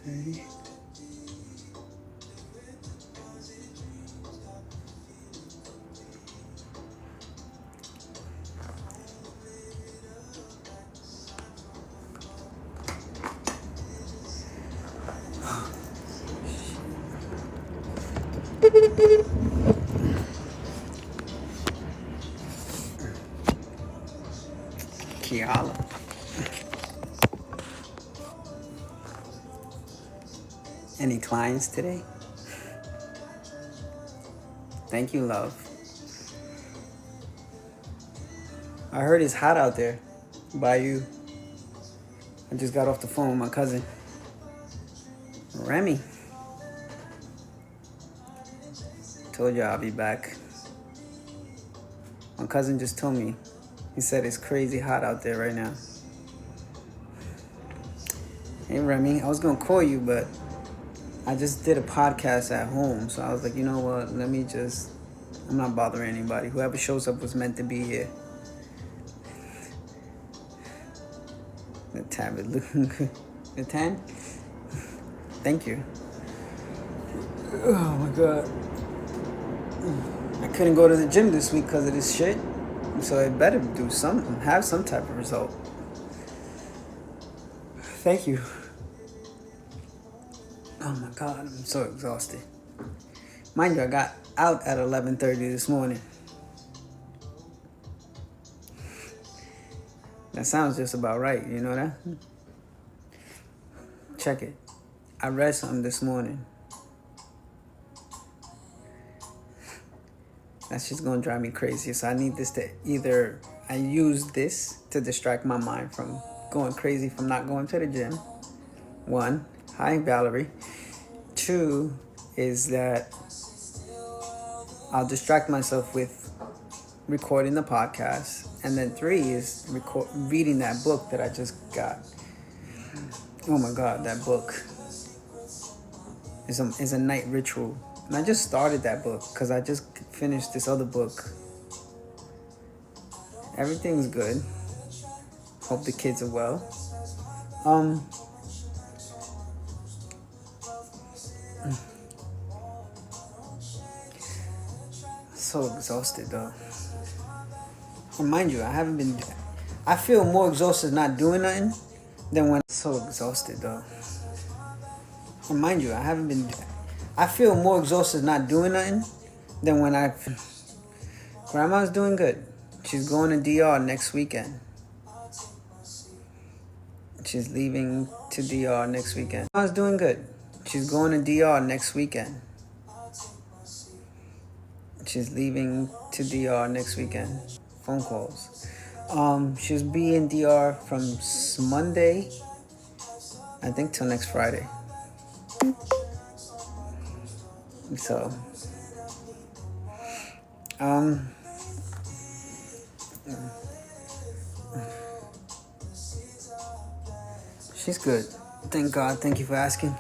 Ready? Kiala. Any clients today? Thank you, love. I heard it's hot out there by you. I just got off the phone with my cousin. Remy. Told you I'll be back. My cousin just told me. He said it's crazy hot out there right now. Hey, Remy, I was gonna call you, but I just did a podcast at home. So I was like, you know what? I'm not bothering anybody. Whoever shows up was meant to be here. The tab is looking good. The tan? Thank you. Oh my God. I couldn't go to the gym this week because of this shit. So I better do something, have some type of result. Thank you. Oh my God, I'm so exhausted. Mind you, I got out at 11:30 this morning. That sounds just about right, you know that? Check it. I read something this morning. That's just gonna drive me crazy. So I need this to I use this to distract my mind from going crazy from not going to the gym. One, hi Valerie. Two is that I'll distract myself with recording the podcast. And then three is reading that book that I just got. Oh my God, that book is a night ritual. And I just started that book because I just finished this other book. Everything's good. Hope the kids are well. So exhausted though. And mind you, I feel more exhausted not doing nothing than when so exhausted though. And mind you, I feel more exhausted not doing nothing than when Grandma's doing good. She's going to DR next weekend. She's leaving to DR next weekend. Grandma's doing good. She's going to DR next weekend. She's leaving to DR next weekend. Phone calls. She'll be in DR from Monday, I think, till next Friday. So, she's good. Thank God. Thank you for asking.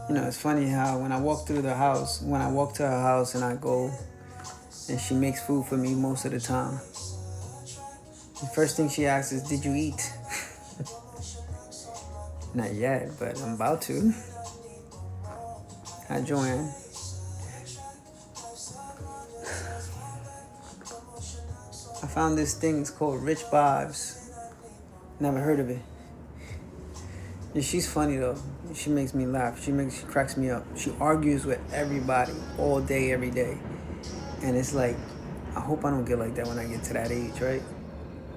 You know, it's funny how when I walk to her house and I go and she makes food for me most of the time, the first thing she asks is, did you eat? Not yet, but I'm about to. Hi, Joanne. I found this thing, it's called Rich Vibes. Never heard of it. Yeah, she's funny though. She makes me laugh. She cracks me up. She argues with everybody all day, every day. And it's like, I hope I don't get like that when I get to that age, right?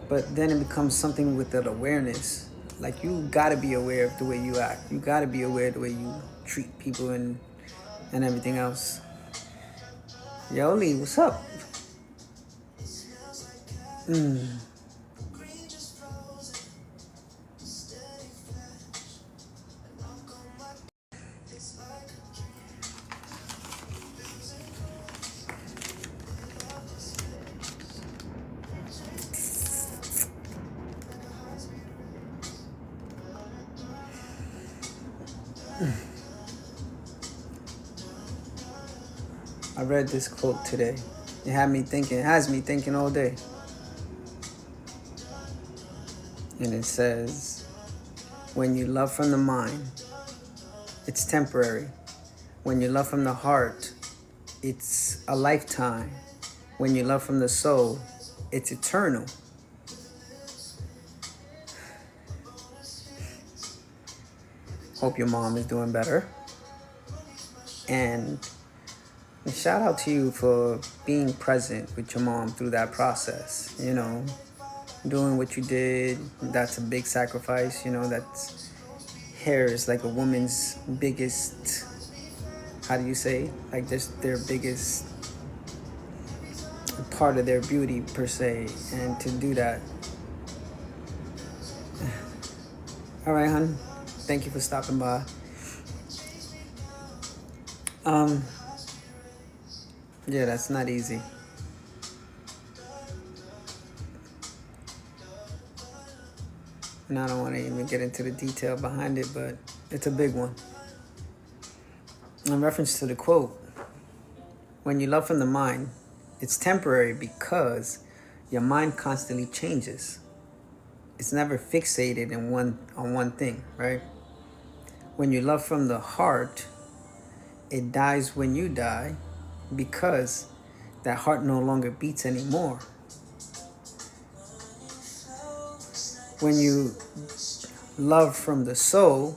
But then it becomes something with that awareness. Like, you gotta be aware of the way you act. You gotta be aware of the way you treat people and everything else. Yo, Lee, what's up? I read this quote today. It has me thinking all day. And it says, when you love from the mind, it's temporary. When you love from the heart, it's a lifetime. When you love from the soul, it's eternal. Hope your mom is doing better. And shout out to you for being present with your mom through that process. You know, doing what you did, that's a big sacrifice. You know, that's hair is like a woman's biggest, how do you say? Like this, their biggest part of their beauty per se. And to do that. All right, hon. Thank you for stopping by. Yeah, that's not easy. And I don't want to even get into the detail behind it, but it's a big one. In reference to the quote, when you love from the mind, it's temporary because your mind constantly changes. It's never fixated on one thing, right? When you love from the heart, it dies when you die because that heart no longer beats anymore. When you love from the soul,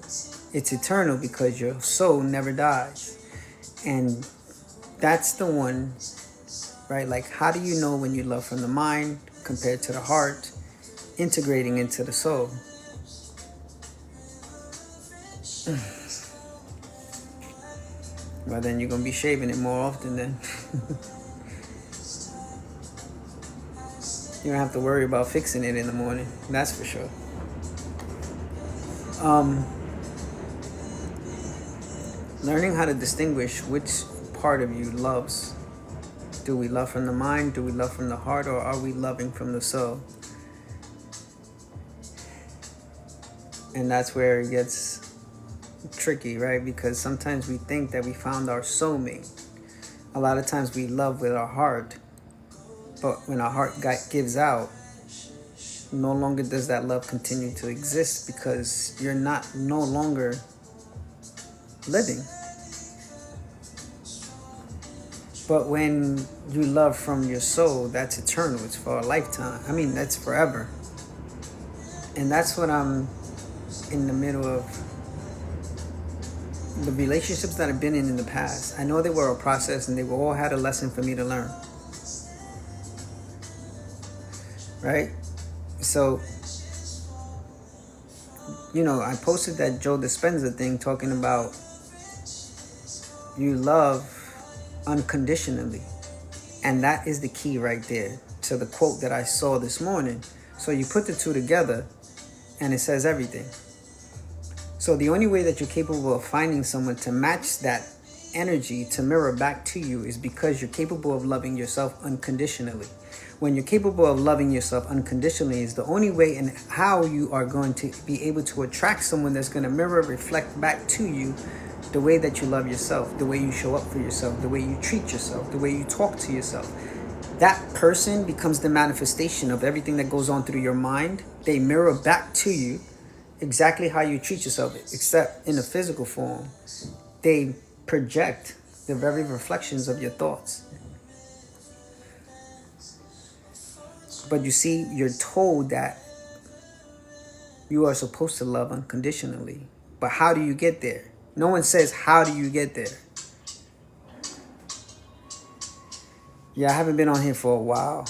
it's eternal because your soul never dies. And that's the one, right? Like, how do you know when you love from the mind compared to the heart, integrating into the soul? Well, then you're going to be shaving it more often then. You don't have to worry about fixing it in the morning. That's for sure. Learning how to distinguish which part of you loves. Do we love from the mind? Do we love from the heart? Or are we loving from the soul? And that's where it gets tricky, right? Because sometimes we think that we found our soulmate. A lot of times we love with our heart, but when our heart gives out, no longer does that love continue to exist because you're no longer living. But when you love from your soul, that's eternal. It's for a lifetime. I mean, that's forever. And that's what I'm in the middle of. The relationships that I've been in the past, I know they were a process and they all had a lesson for me to learn. Right? So, you know, I posted that Joe Dispenza thing talking about you love unconditionally. And that is the key right there to the quote that I saw this morning. So you put the two together and it says everything. So the only way that you're capable of finding someone to match that energy to mirror back to you is because you're capable of loving yourself unconditionally. When you're capable of loving yourself unconditionally is the only way and how you are going to be able to attract someone that's going to reflect back to you the way that you love yourself, the way you show up for yourself, the way you treat yourself, the way you talk to yourself. That person becomes the manifestation of everything that goes on through your mind. They mirror back to you exactly how you treat yourself, except in a physical form. They project the very reflections of your thoughts. But you see, you're told that you are supposed to love unconditionally. But how do you get there? No one says, how do you get there? Yeah, I haven't been on here for a while.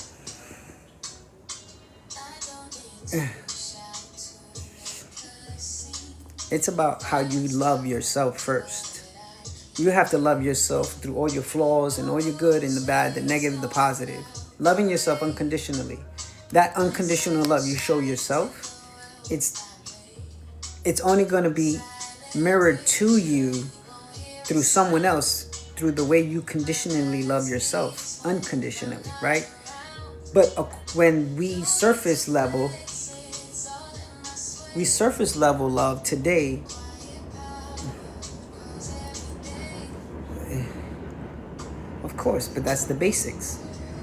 It's about how you love yourself first. You have to love yourself through all your flaws and all your good and the bad, the negative, the positive. Loving yourself unconditionally. That unconditional love you show yourself, it's only going to be mirrored to you through someone else, through the way you conditionally love yourself, unconditionally, right? But when we surface level love today, course, but that's the basics.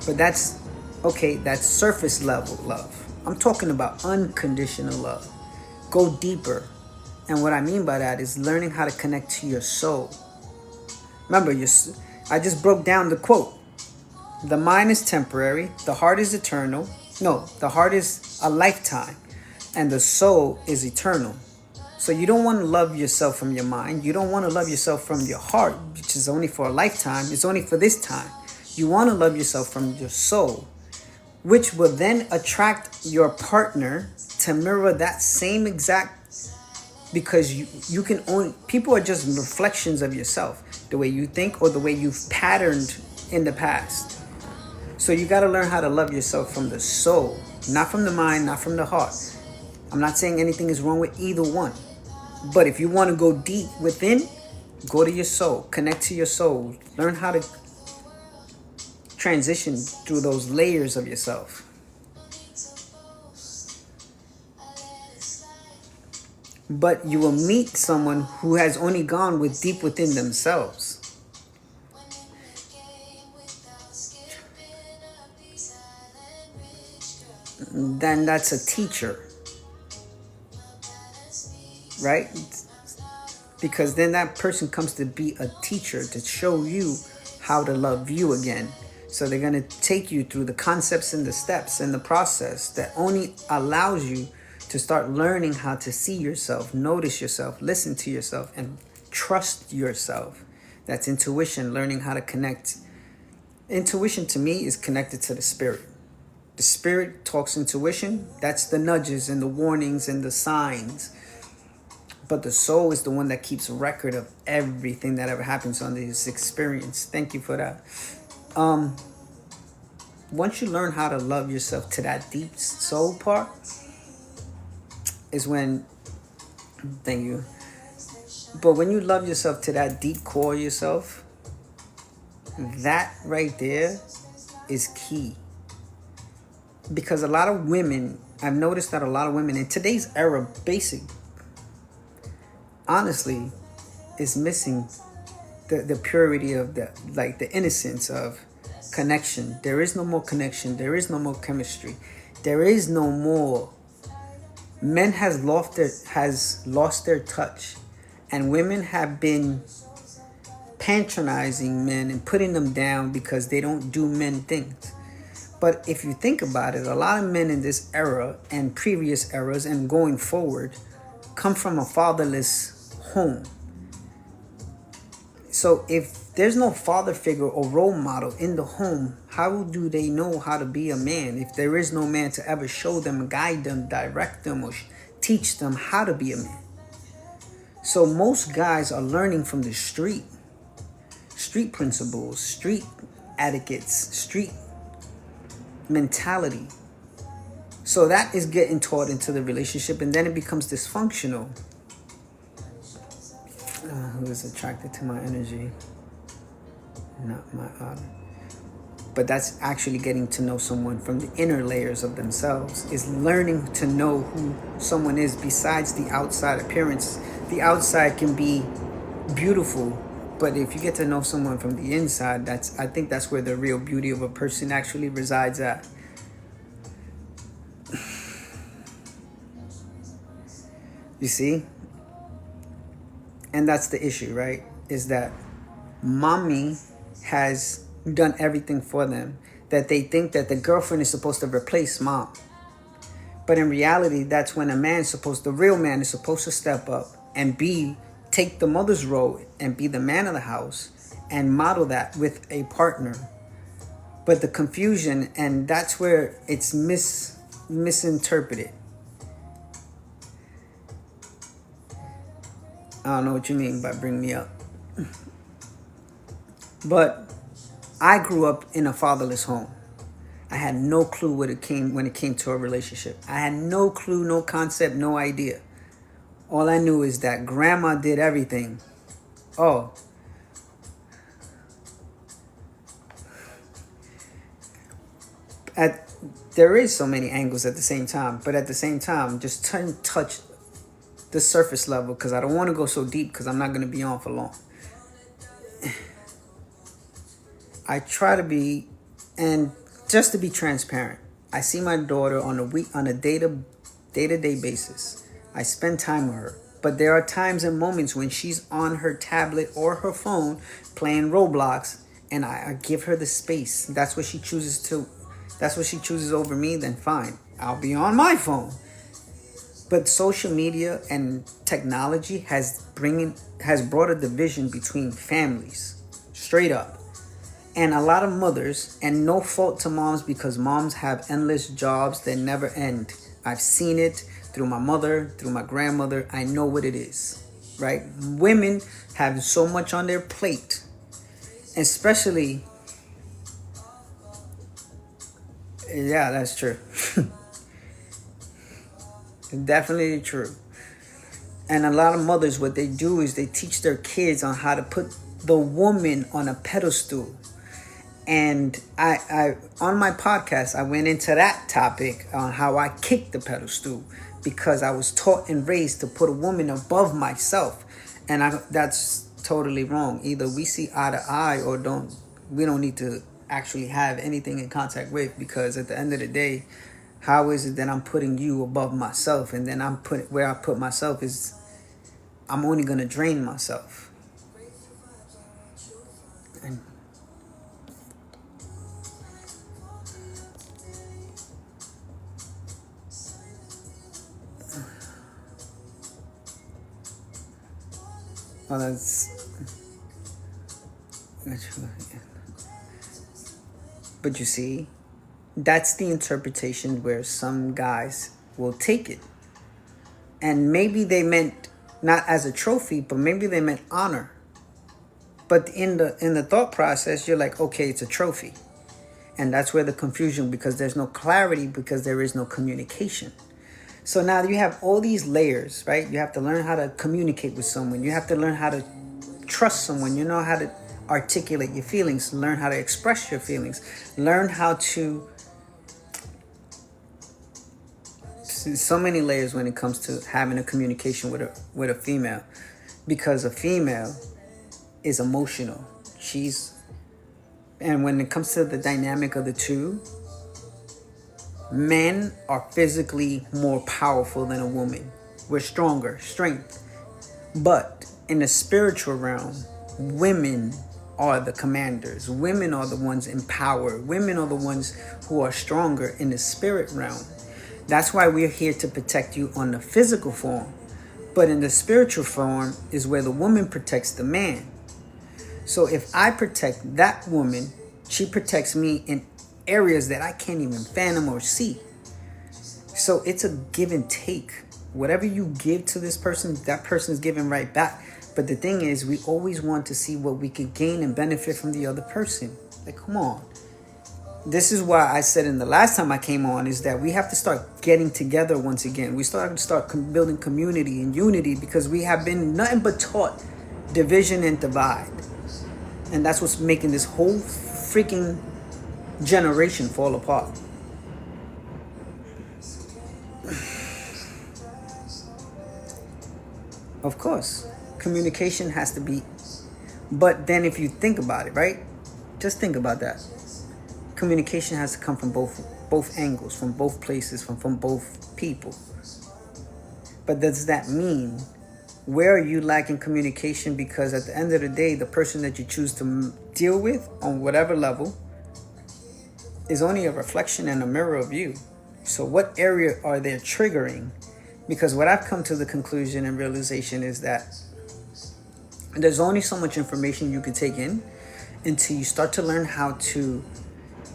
But that's, okay, that's surface level love. I'm talking about unconditional love. Go deeper. And what I mean by that is learning how to connect to your soul. Remember, I just broke down the quote. The mind is temporary. The heart is eternal. No, the heart is a lifetime. And the soul is eternal. So you don't want to love yourself from your mind. You don't want to love yourself from your heart, which is only for a lifetime. It's only for this time. You want to love yourself from your soul, which will then attract your partner to mirror that same exact, because you can only, people are just reflections of yourself, the way you think or the way you've patterned in the past. So you got to learn how to love yourself from the soul, not from the mind, not from the heart. I'm not saying anything is wrong with either one. But if you want to go deep within, go to your soul, connect to your soul, learn how to transition through those layers of yourself. But you will meet someone who has only gone with deep within themselves. Then that's a teacher. Right? Because then that person comes to be a teacher to show you how to love you again. So they're going to take you through the concepts and the steps and the process that only allows you to start learning how to see yourself, notice yourself, listen to yourself, and trust yourself. That's intuition, learning how to connect. Intuition to me is connected to the spirit. The spirit talks intuition. That's the nudges and the warnings and the signs. But the soul is the one that keeps record of everything that ever happens on this experience. Thank you for that. Once you learn how to love yourself to that deep soul part, is when, thank you. But when you love yourself to that deep core of yourself, that right there is key. Because a lot of women, I've noticed that a lot of women in today's era, honestly, is missing the purity of the innocence of connection. There is no more connection. There is no more chemistry. There is no more. Men has lost their touch, and women have been patronizing men and putting them down because they don't do men things. But if you think about it, a lot of men in this era and previous eras and going forward come from a fatherless home. So if there's no father figure or role model in the home, how do they know how to be a man? If there is no man to ever show them, guide them, direct them, or teach them how to be a man. So most guys are learning from the street principles, street etiquettes, street mentality. So that is getting taught into the relationship, and then it becomes dysfunctional. Who is attracted to my energy? Not my but that's actually getting to know someone from the inner layers of themselves, is learning to know who someone is besides the outside appearance. The outside can be beautiful, but if you get to know someone from the inside, I think that's where the real beauty of a person actually resides at. You see? And that's the issue, right? Is that mommy has done everything for them, that they think that the girlfriend is supposed to replace mom. But in reality, that's when the real man is supposed to step up and take the mother's role and be the man of the house and model that with a partner. But the confusion, and that's where it's misinterpreted. I don't know what you mean by bring me up. But I grew up in a fatherless home. I had no clue when it came to a relationship. I had no clue, no concept, no idea. All I knew is that grandma did everything. Oh. There is so many angles at the same time, but at the same time, just touch the surface level, because I don't want to go so deep, because I'm not going to be on for long. I try to be, and just to be transparent, I see my daughter on a day-to-day basis. I spend time with her. But there are times and moments when she's on her tablet or her phone playing Roblox, and I give her the space. That's what she chooses over me, then fine. I'll be on my phone. But social media and technology has brought a division between families. Straight up. And a lot of mothers, and no fault to moms because moms have endless jobs that never end. I've seen it through my mother, through my grandmother. I know what it is, right? Women have so much on their plate, especially, yeah, that's true. Definitely true. And a lot of mothers, what they do is they teach their kids on how to put the woman on a pedestal. And I on my podcast, I went into that topic on how I kicked the pedestal because I was taught and raised to put a woman above myself. And that's totally wrong. Either we see eye to eye or we don't need to actually have anything in contact with, because at the end of the day, how is it that I'm putting you above myself, and then where I put myself is I'm only going to drain myself. And well, but you see, that's the interpretation where some guys will take it. And maybe they meant not as a trophy, but maybe they meant honor. But in the thought process, you're like, okay, it's a trophy. And that's where the confusion, because there's no clarity, because there is no communication. So now you have all these layers, right? You have to learn how to communicate with someone. You have to learn how to trust someone. You know how to articulate your feelings, learn how to express your feelings, learn how to... So many layers when it comes to having a communication with a female, because a female is emotional. And when it comes to the dynamic of the two, men are physically more powerful than a woman. We're stronger, strength. But in the spiritual realm, women are the commanders. Women are the ones in power. Women are the ones who are stronger in the spirit realm. That's why we're here to protect you on the physical form. But in the spiritual form is where the woman protects the man. So if I protect that woman, she protects me in areas that I can't even fathom or see. So it's a give and take. Whatever you give to this person, that person is giving right back. But the thing is, we always want to see what we can gain and benefit from the other person. Like, come on. This is why I said in the last time I came on is that we have to start getting together once again. We start building community and unity, because we have been nothing but taught division and divide. And that's what's making this whole freaking generation fall apart. Of course, communication has to be. But then if you think about it, right? Just think about that. Communication has to come from both angles, from both places, from both people. But does that mean, where are you lacking communication? Because at the end of the day, the person that you choose to deal with on whatever level is only a reflection and a mirror of you. So what area are they triggering? Because what I've come to the conclusion and realization is that there's only so much information you can take in until you start to learn how to...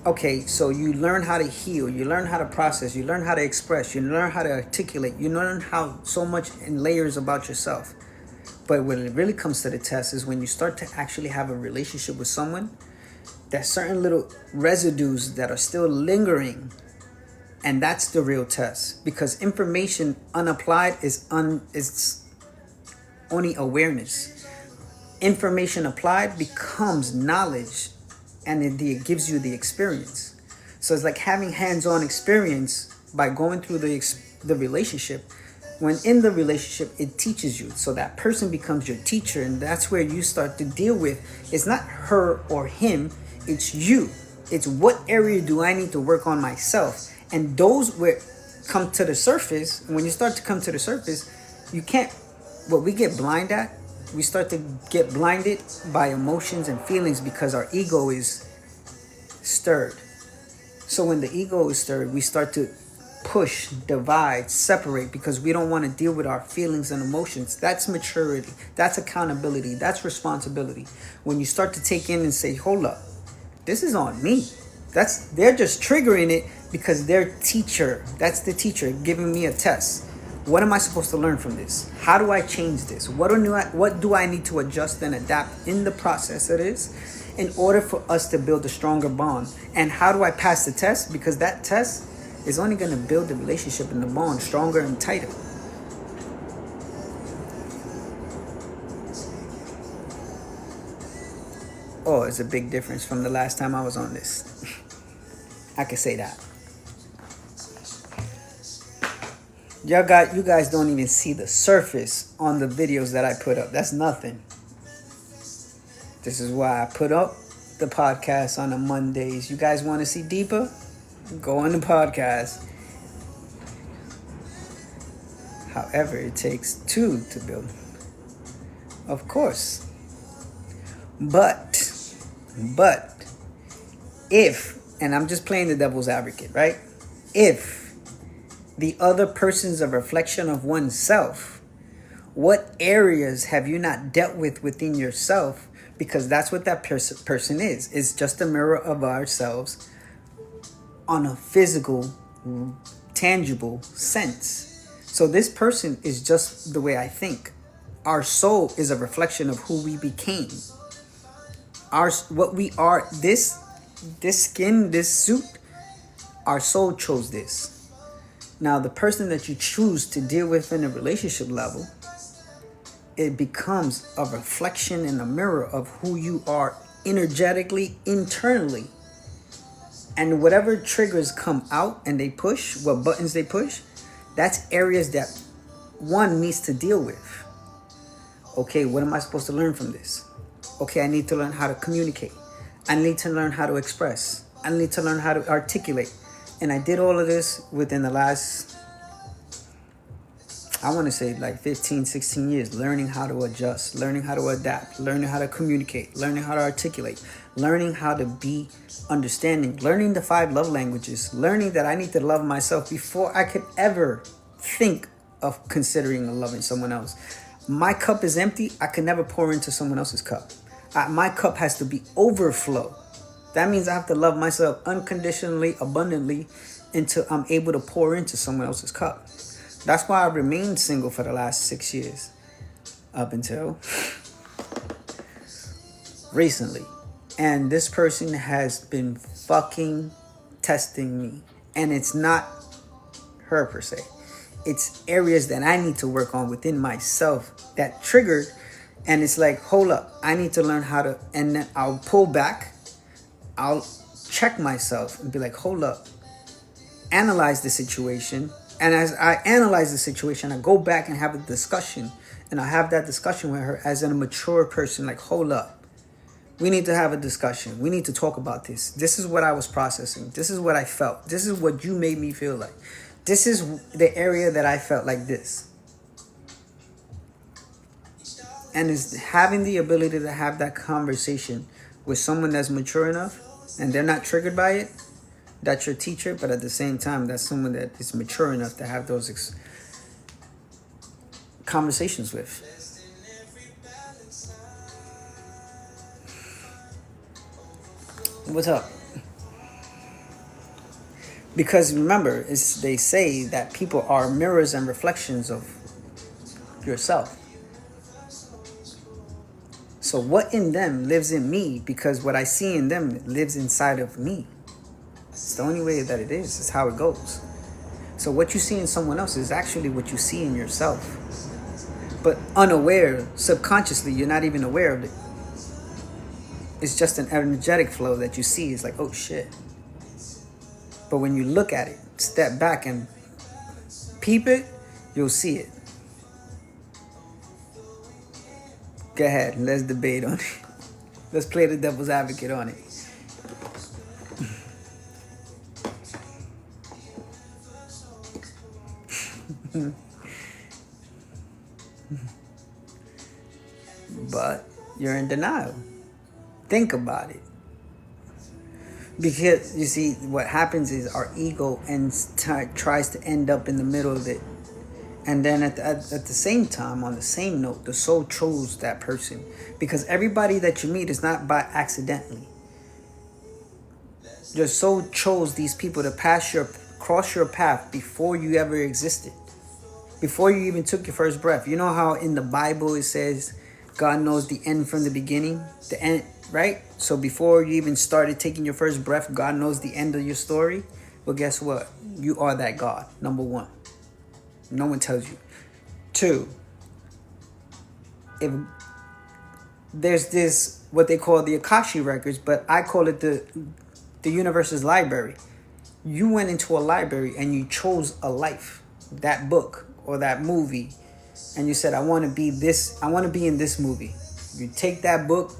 Okay, so you learn how to heal, you learn how to process, you learn how to express, you learn how to articulate, you learn how so much in layers about yourself. But when it really comes to the test is when you start to actually have a relationship with someone, there's certain little residues that are still lingering. And that's the real test, because information unapplied is only awareness. Information applied becomes knowledge, and it gives you the experience. So it's like having hands-on experience by going through the relationship. When in the relationship, it teaches you. So that person becomes your teacher, and that's where you start to deal with. It's not her or him, it's you. It's what area do I need to work on myself? And those where come to the surface, when you start to come to the surface, you can't, what we get blind at, we start to get blinded by emotions and feelings because our ego is stirred. So when the ego is stirred, we start to push, divide, separate because we don't want to deal with our feelings and emotions. That's maturity. That's accountability. That's responsibility. When you start to take in and say, hold up, this is on me. They're just triggering it because their teacher, that's the teacher giving me a test. What am I supposed to learn from this? How do I change this? What do I need to adjust and adapt in the process of this in order for us to build a stronger bond? And how do I pass the test? Because that test is only going to build the relationship and the bond stronger and tighter. Oh, it's a big difference from the last time I was on this. I can say that. You guys don't even see the surface on the videos that I put up. That's nothing. This is why I put up the podcast on the Mondays. You guys want to see deeper? Go on the podcast. However, it takes two to build. Of course. But if, and I'm just playing the devil's advocate, right? If the other person's a reflection of oneself, what areas have you not dealt with within yourself? Because that's what that person is. It's just a mirror of ourselves on a physical, tangible sense. So this person is just the way I think. Our soul is a reflection of who we became. What we are, this skin, this suit, our soul chose this. Now, the person that you choose to deal with in a relationship level, it becomes a reflection and a mirror of who you are energetically, internally. And whatever triggers come out and they push, what buttons they push, that's areas that one needs to deal with. Okay, what am I supposed to learn from this? Okay, I need to learn how to communicate. I need to learn how to express. I need to learn how to articulate. And I did all of this within the last, I want to say like 15, 16 years, learning how to adjust, learning how to adapt, learning how to communicate, learning how to articulate, learning how to be understanding, learning the 5 love languages, learning that I need to love myself before I could ever think of considering loving someone else. My cup is empty. I can never pour into someone else's cup. My cup has to be overflow. That means I have to love myself unconditionally, abundantly, until I'm able to pour into someone else's cup. That's why I remained single for the last 6 years, up until recently. And this person has been fucking testing me. And it's not her per se. It's areas that I need to work on within myself that triggered. And it's like, hold up, I need to learn how to, and then I'll pull back. I'll check myself and be like, hold up, analyze the situation. And as I analyze the situation, I go back and have a discussion. And I have that discussion with her as a mature person, like, hold up. We need to have a discussion. We need to talk about this. This is what I was processing. This is what I felt. This is what you made me feel like. This is the area that I felt like this. And is having the ability to have that conversation with someone that's mature enough and they're not triggered by it, that's your teacher. But at the same time, that's someone that is mature enough to have those conversations with. What's up? Because remember, they say that people are mirrors and reflections of yourself. So what in them lives in me, because what I see in them lives inside of me. It's the only way that it is. It's how it goes. So what you see in someone else is actually what you see in yourself. But unaware, subconsciously, you're not even aware of it. It's just an energetic flow that you see. It's like, oh shit. But when you look at it, step back and peep it, you'll see it. Go ahead, let's debate on it. Let's play the devil's advocate on it. But you're in denial. Think about it. Because you see, what happens is our ego tries to end up in the middle of it. And then at the same time, on the same note, the soul chose that person. Because everybody that you meet is not by accidentally. Your soul chose these people to cross your path before you ever existed. Before you even took your first breath. You know how in the Bible it says God knows the end from the beginning? The end, right? So before you even started taking your first breath, God knows the end of your story. Well, guess what? You are that God, number one. No one tells you. Two, if there's this, what they call the Akasha records, but I call it the universe's library. You went into a library and you chose a life, that book or that movie, and you said, I want to be this, I want to be in this movie. You take that book,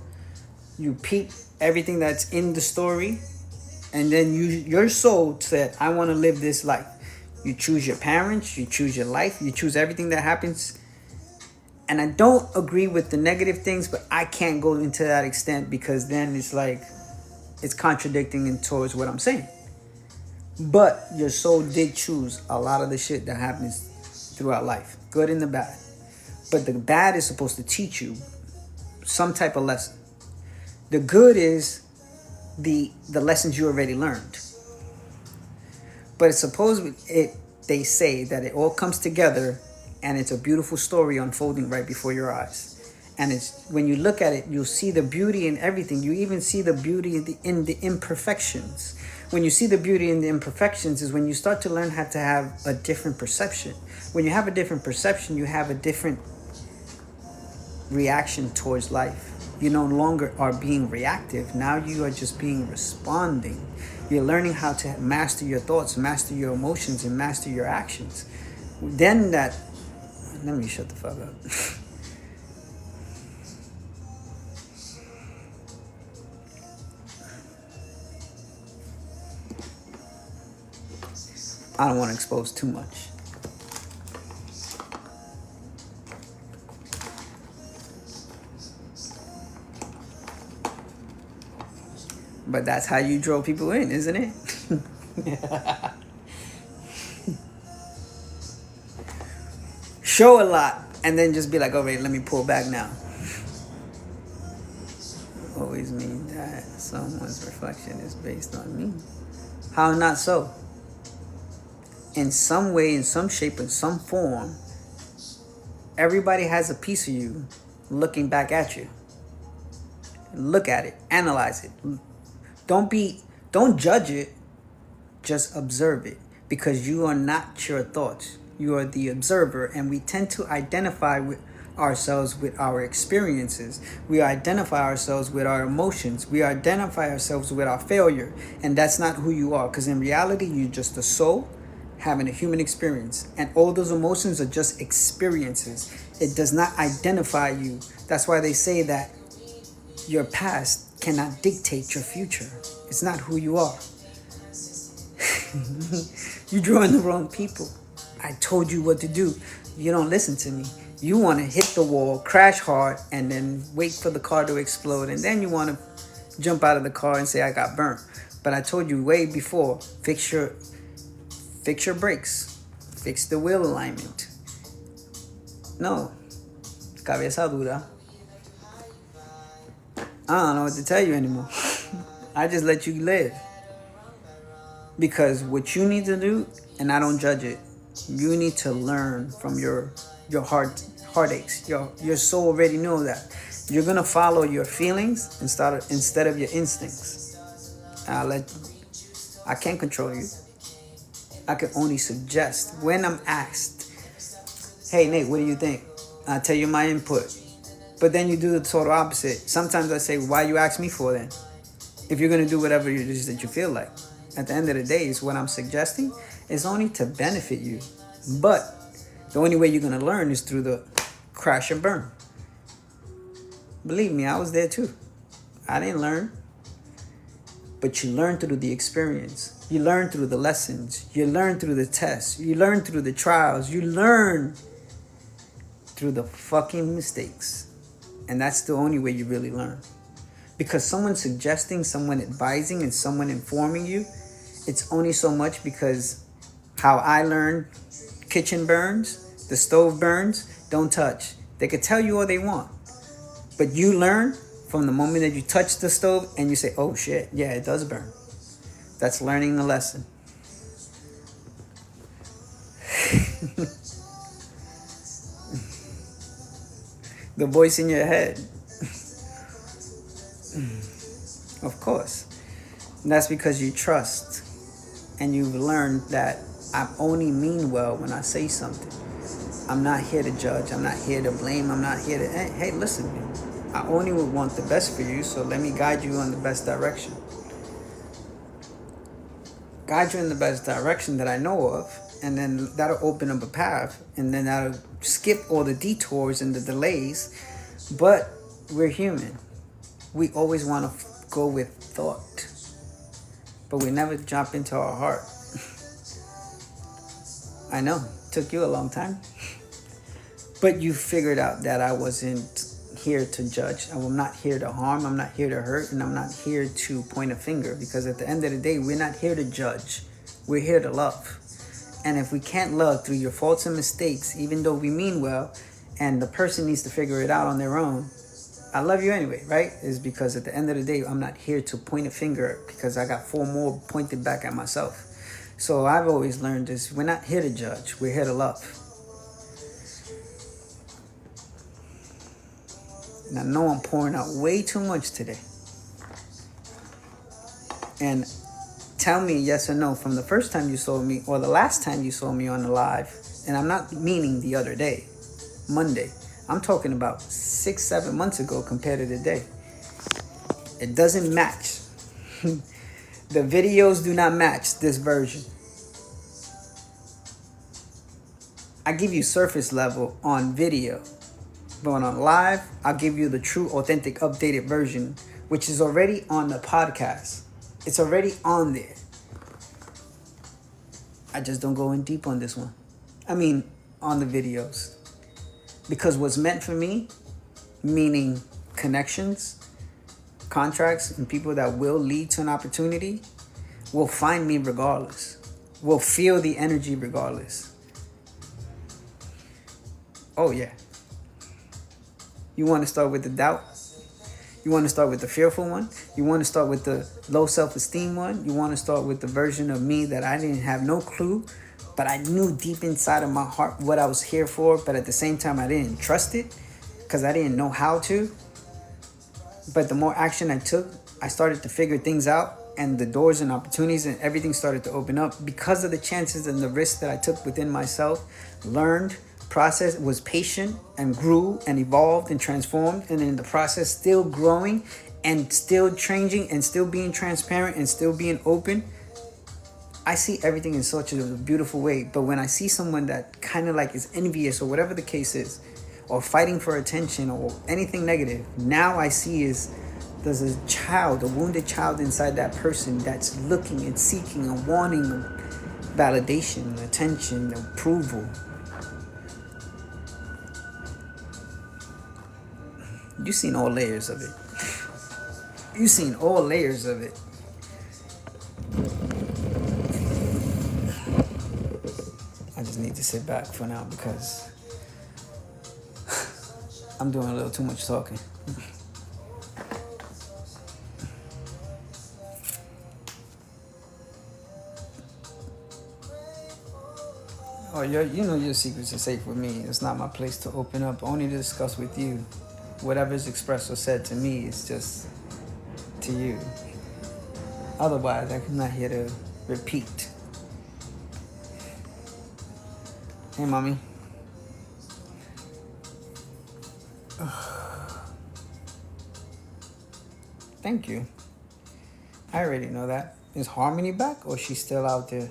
you peep everything that's in the story, and then your soul said, I want to live this life. You choose your parents, you choose your life, you choose everything that happens. And I don't agree with the negative things, but I can't go into that extent because then it's like, it's contradicting in towards what I'm saying. But your soul did choose a lot of the shit that happens throughout life, good and the bad. But the bad is supposed to teach you some type of lesson. The good is the lessons you already learned. But it's they say that it all comes together and it's a beautiful story unfolding right before your eyes. And it's when you look at it, you'll see the beauty in everything. You even see the beauty in the imperfections. When you see the beauty in the imperfections is when you start to learn how to have a different perception. When you have a different perception, you have a different reaction towards life. You no longer are being reactive. Now you are just being responding. You're learning how to master your thoughts, master your emotions, and master your actions. Then let me shut the fuck up. I don't want to expose too much. But that's how you draw people in, isn't it? Show a lot and then just be like, oh, wait, let me pull back now. Always mean that someone's reflection is based on me. How not so? In some way, in some shape, in some form, everybody has a piece of you looking back at you. Look at it, analyze it. Don't judge it, just observe it, because you are not your thoughts. You are the observer, and we tend to identify with ourselves with our experiences. We identify ourselves with our emotions. We identify ourselves with our failure, and that's not who you are, because in reality, you're just a soul having a human experience, and all those emotions are just experiences. It does not identify you. That's why they say that your past cannot dictate your future. It's not who you are. You're drawing the wrong people. I told you what to do. You don't listen to me. You want to hit the wall, crash hard, and then wait for the car to explode. And then you want to jump out of the car and say, I got burnt. But I told you way before, fix your brakes. Fix the wheel alignment. No. Cabeza dura. I don't know what to tell you anymore. I just let you live. Because what you need to do, and I don't judge it, you need to learn from your heartaches. Your soul already knows that. You're going to follow your feelings instead of your instincts. I can't control you. I can only suggest. When I'm asked, hey, Nate, what do you think? I tell you my input. But then you do the total opposite. Sometimes I say, why you ask me for then? If you're going to do whatever it is that you feel like. At the end of the day, is what I'm suggesting is only to benefit you. But the only way you're going to learn is through the crash and burn. Believe me, I was there too. I didn't learn. But you learn through the experience. You learn through the lessons. You learn through the tests. You learn through the trials. You learn through the fucking mistakes. And that's the only way you really learn. Because someone suggesting, someone advising, and someone informing you, it's only so much, because how I learned, kitchen burns, the stove burns, don't touch. They could tell you all they want. But you learn from the moment that you touch the stove and you say, oh shit, yeah, it does burn. That's learning a lesson. The voice in your head. Of course. And that's because you trust. And you've learned that I only mean well when I say something. I'm not here to judge. I'm not here to blame. I'm not here to, hey, listen, man. I only would want the best for you, so let me guide you in the best direction. Guide you in the best direction that I know of, and then that'll open up a path, and then that'll skip all the detours and the delays. But we're human. We always want to go with thought, but we never jump into our heart. I know, took you a long time. But you figured out that I wasn't here to judge. I'm not here to harm. I'm not here to hurt. And I'm not here to point a finger. Because at the end of the day, we're not here to judge. We're here to love. And if we can't love through your faults and mistakes, even though we mean well, and the person needs to figure it out on their own, I love you anyway, right? Is because at the end of the day, I'm not here to point a finger, because I got 4 more pointed back at myself. So I've always learned this. We're not here to judge. We're here to love. And I know I'm pouring out way too much today. And tell me yes or no, from the first time you saw me, or the last time you saw me on the live, and I'm not meaning the other day, Monday. I'm talking about 6-7 months ago compared to today. It doesn't match. The videos do not match this version. I give you surface level on video. But on live, I'll give you the true, authentic, updated version, which is already on the podcast. It's already on there. I just don't go in deep on this one. I mean, on the videos. Because what's meant for me, meaning connections, contracts, and people that will lead to an opportunity, will find me regardless. Will feel the energy regardless. Oh, yeah. You want to start with the doubt? You want to start with the fearful one? You want to start with the low self-esteem one? You want to start with the version of me that I didn't have no clue, but I knew deep inside of my heart what I was here for, but at the same time I didn't trust it because I didn't know how to. But the more action I took, I started to figure things out, and the doors and opportunities and everything started to open up because of the chances and the risks that I took within myself, learned, process, was patient, and grew and evolved and transformed, and in the process still growing and still changing and still being transparent and still being open. I see everything in such a beautiful way. But when I see someone that kind of like is envious or whatever the case is, or fighting for attention or anything negative, now I see is there's a child, a wounded child inside that person that's looking and seeking and wanting validation, attention, approval. You've seen all layers of it. You've seen all layers of it. I just need to sit back for now because I'm doing a little too much talking. Oh, you know your secrets are safe with me. It's not my place to open up, only to discuss with you. Whatever's expressed or said to me is just to you. Otherwise, I'm not here to repeat. Hey, mommy. Thank you. I already know that. Is Harmony back or she's still out there?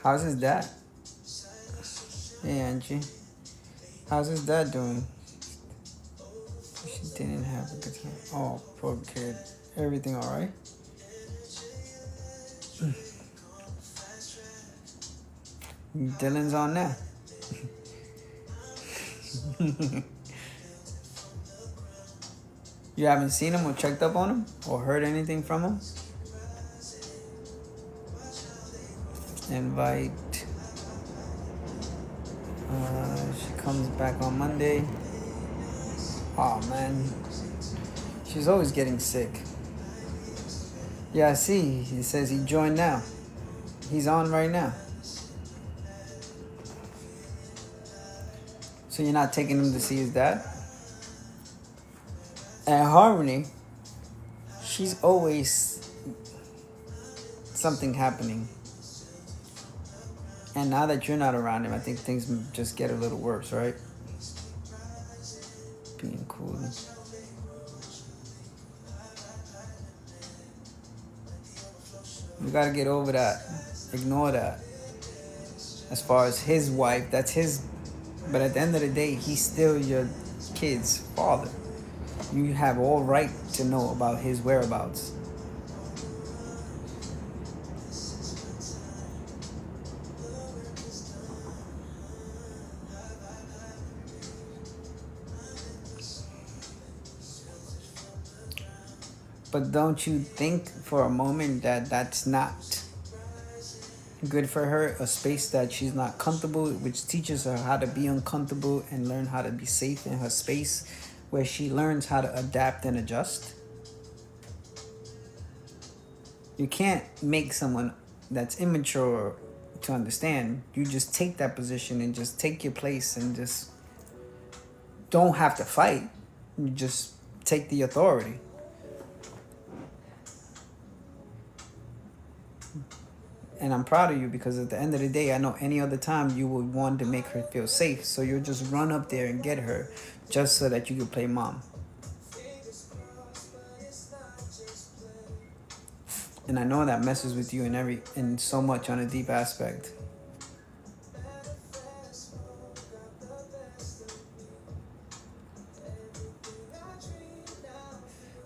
How's his dad? Hey, Angie. How's his dad doing? She didn't have a good time. Oh, poor kid. Everything all right? Dylan's on now. You haven't seen him or checked up on him or heard anything from him? Invite. She comes back on Monday. Oh man, she's always getting sick. Yeah, I see. He says he joined now. He's on right now. So you're not taking him to see his dad? At Harmony, she's always something happening. And now that you're not around him, I think things just get a little worse, right? Being cool. You gotta get over that. Ignore that. As far as his wife, that's his. But at the end of the day, he's still your kid's father. You have all right to know about his whereabouts. But don't you think for a moment that that's not good for her? A space that she's not comfortable, which teaches her how to be uncomfortable and learn how to be safe in her space, where she learns how to adapt and adjust. You can't make someone that's immature to understand. You just take that position and just take your place and just don't have to fight. You just take the authority. And I'm proud of you because at the end of the day, I know any other time you would want to make her feel safe. So you'll just run up there and get her just so that you can play mom. And I know that messes with you in so much on a deep aspect.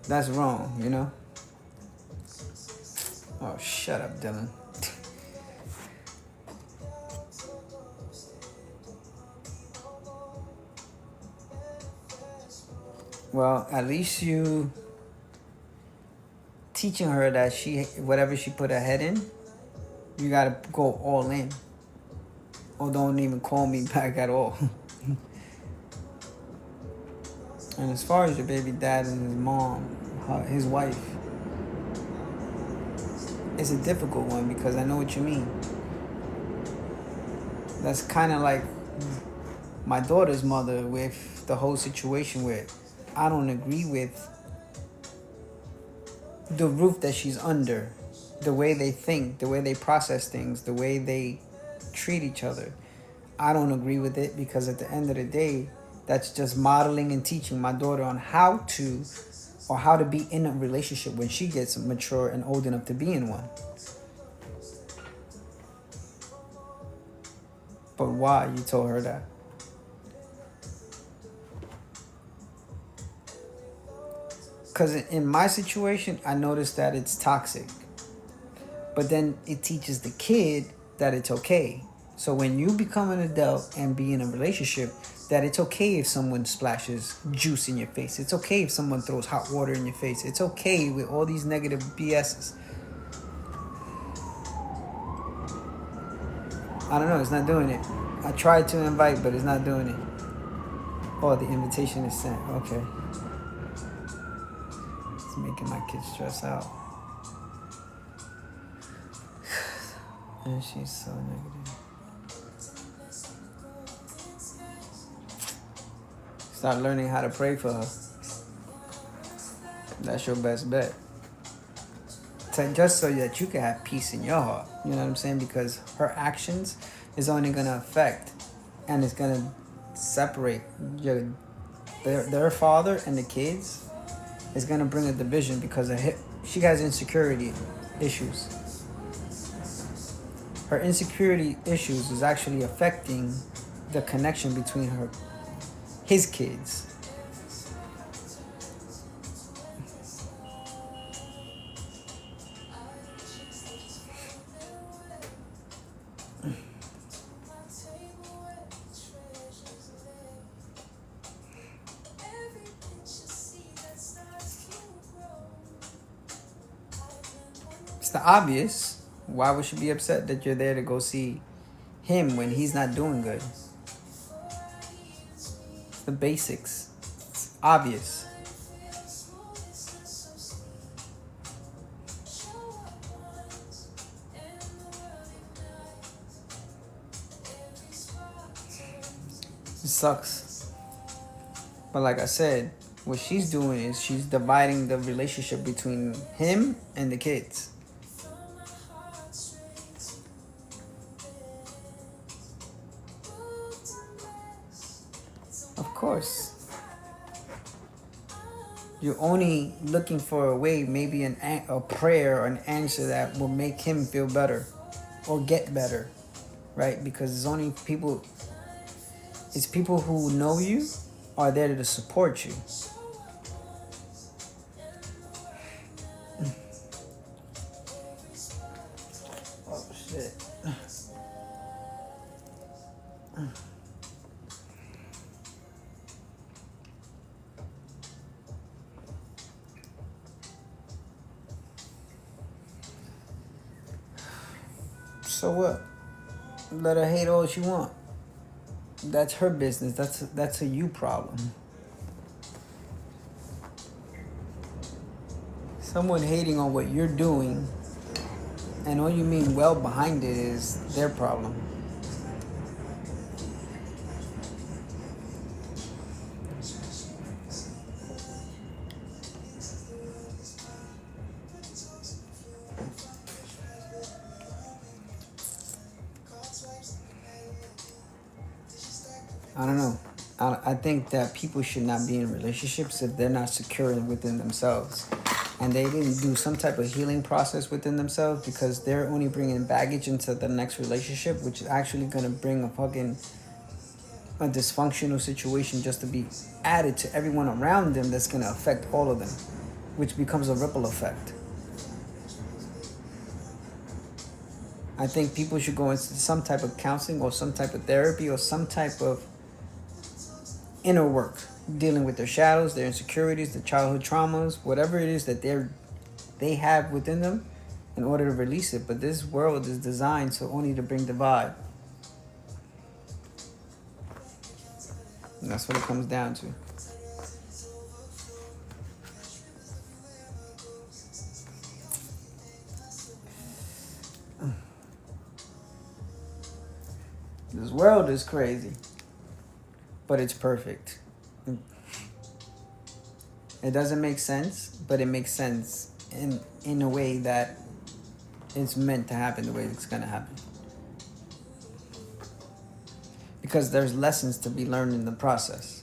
That's wrong, you know? Oh, shut up, Dylan. Well, at least you teaching her that whatever she put her head in, you gotta go all in. Or don't even call me back at all. And as far as your baby dad and his mom, his wife, it's a difficult one because I know what you mean. That's kind of like my daughter's mother with the whole situation where I don't agree with the roof that she's under, the way they think, the way they process things, the way they treat each other. I don't agree with it because at the end of the day, that's just modeling and teaching my daughter on how to be in a relationship when she gets mature and old enough to be in one. But why you told her that? Because in my situation, I noticed that it's toxic. But then it teaches the kid that it's okay. So when you become an adult and be in a relationship, that it's okay if someone splashes juice in your face. It's okay if someone throws hot water in your face. It's okay with all these negative BSs. I don't know, it's not doing it. I tried to invite, but it's not doing it. Oh, the invitation is sent. Okay. It's making my kids stress out. And she's so negative. Start learning how to pray for her. That's your best bet. Just so that you can have peace in your heart. You know what I'm saying? Because her actions is only going to affect and it's going to separate their father and the kids. Is going to bring a division because she has insecurity issues. Her insecurity issues is actually affecting the connection between his kids. It's the obvious. Why would she be upset that you're there to go see him when he's not doing good? It's the basics. It's obvious. It sucks. But like I said, what she's doing is she's dividing the relationship between him and the kids. Of course. You're only looking for a way, maybe a prayer or an answer that will make him feel better or get better, right? Because it's people who know you are there to support you. Oh, shit. So what? Let her hate all she want. That's her business. That's a you problem. Someone hating on what you're doing and all you mean well behind it is their problem. I don't know. I think that people should not be in relationships if they're not secure within themselves. And they didn't do some type of healing process within themselves, because they're only bringing baggage into the next relationship, which is actually going to bring a dysfunctional situation just to be added to everyone around them, that's going to affect all of them, which becomes a ripple effect. I think people should go into some type of counseling or some type of therapy or some type of inner work, dealing with their shadows, their insecurities, their childhood traumas, whatever it is that they have within them, in order to release it. But this world is designed so only to bring divide. And that's what it comes down to. This world is crazy, but it's perfect. It doesn't make sense, but it makes sense in a way that it's meant to happen the way it's going to happen. Because there's lessons to be learned in the process.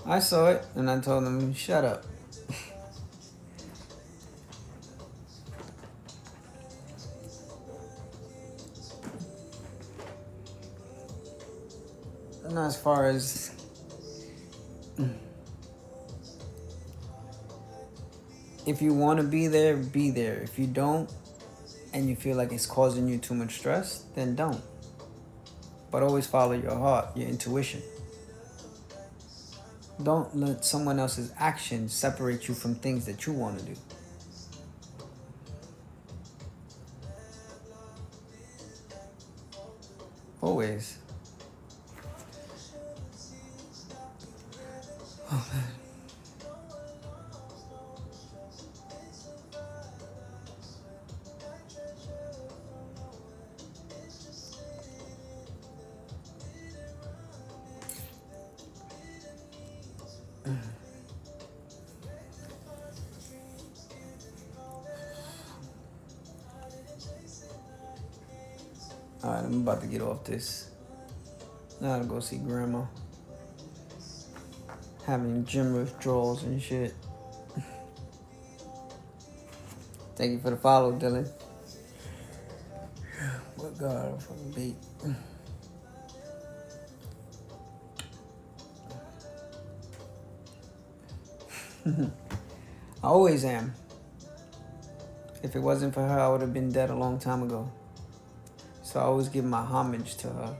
I saw it and I told them, shut up. And as far as if you want to be there, be there. If you don't, and you feel like it's causing you too much stress, then don't. But always follow your heart, your intuition. Don't let someone else's actions separate you from things that you want to do. Always. Oh, man. Alright, I'm about to get off this. Now to go see grandma. Having gym withdrawals and shit. Thank you for the follow, Dylan. What God, I fucking beat. I always am. If it wasn't for her, I would have been dead a long time ago. So I always give my homage to her.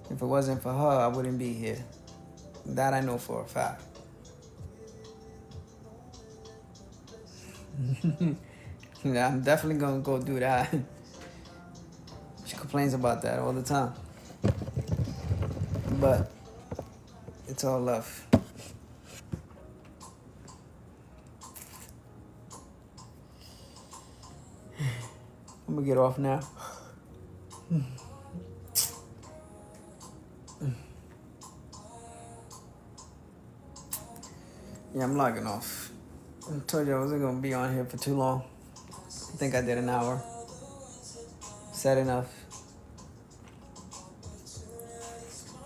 If it wasn't for her, I wouldn't be here. That I know for a fact. Yeah, I'm definitely gonna go do that. She complains about that all the time. But it's all love. I'm gonna get off now. Yeah, I'm logging off. I told you I wasn't gonna be on here for too long. I think I did an hour. Said enough.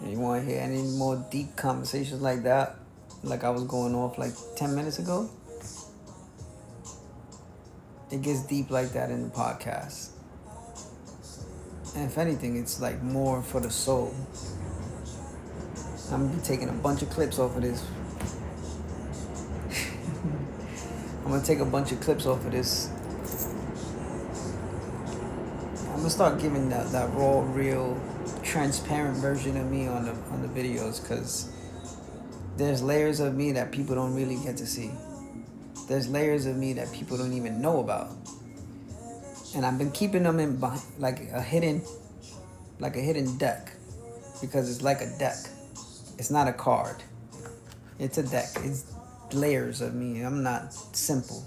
You want to hear any more deep conversations like that? Like I was going off like 10 minutes ago? It gets deep like that in the podcast. And if anything, it's like more for the soul. I'm gonna be taking a bunch of clips off of this. I'm gonna take a bunch of clips off of this. I'm gonna start giving that raw, real, transparent version of me on the videos, because there's layers of me that people don't really get to see. There's layers of me that people don't even know about. And I've been keeping them in like a hidden deck, because it's like a deck. It's not a card. It's a deck. It's layers of me. I'm not simple,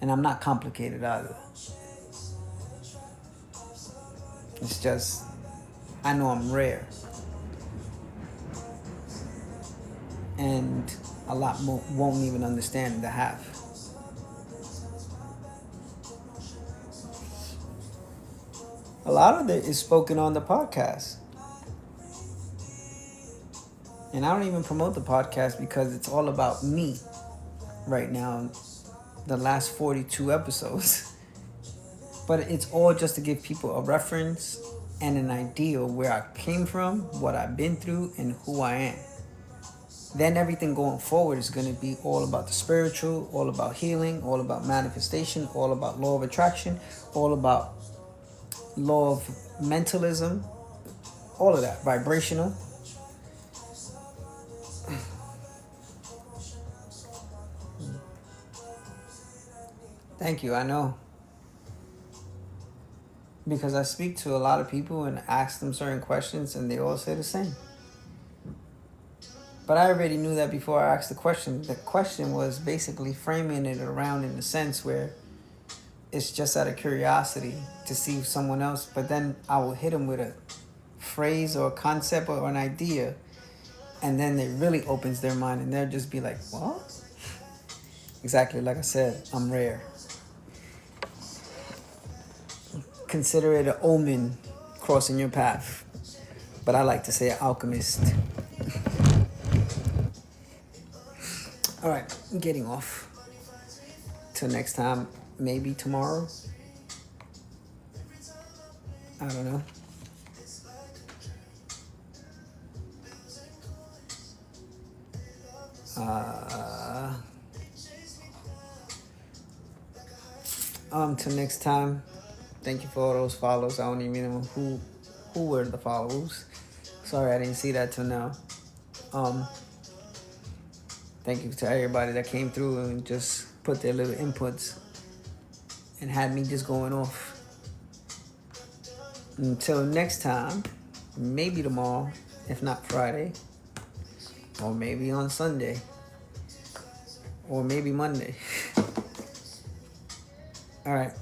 and I'm not complicated either. It's just, I know I'm rare, and a lot more won't even understand the half. A lot of it is spoken on the podcast. And I don't even promote the podcast because it's all about me right now, the last 42 episodes. But it's all just to give people a reference and an idea of where I came from, what I've been through, and who I am. Then everything going forward is going to be all about the spiritual, all about healing, all about manifestation, all about law of attraction, all about law of mentalism, all of that, vibrational. Thank you, I know. Because I speak to a lot of people and ask them certain questions, and they all say the same. But I already knew that before I asked the question. The question was basically framing it around in the sense where it's just out of curiosity to see someone else, but then I will hit them with a phrase or a concept or an idea, and then it really opens their mind, and they'll just be like, what? Exactly, like I said, I'm rare. Consider it an omen crossing your path, but I like to say an alchemist. All right, I'm getting off. Till next time, maybe tomorrow. I don't know. Till next time. Thank you for all those follows. I don't even know who were the follows. Sorry, I didn't see that till now. Thank you to everybody that came through and just put their little inputs and had me just going off. Until next time, maybe tomorrow, if not Friday, or maybe on Sunday, or maybe Monday. All right.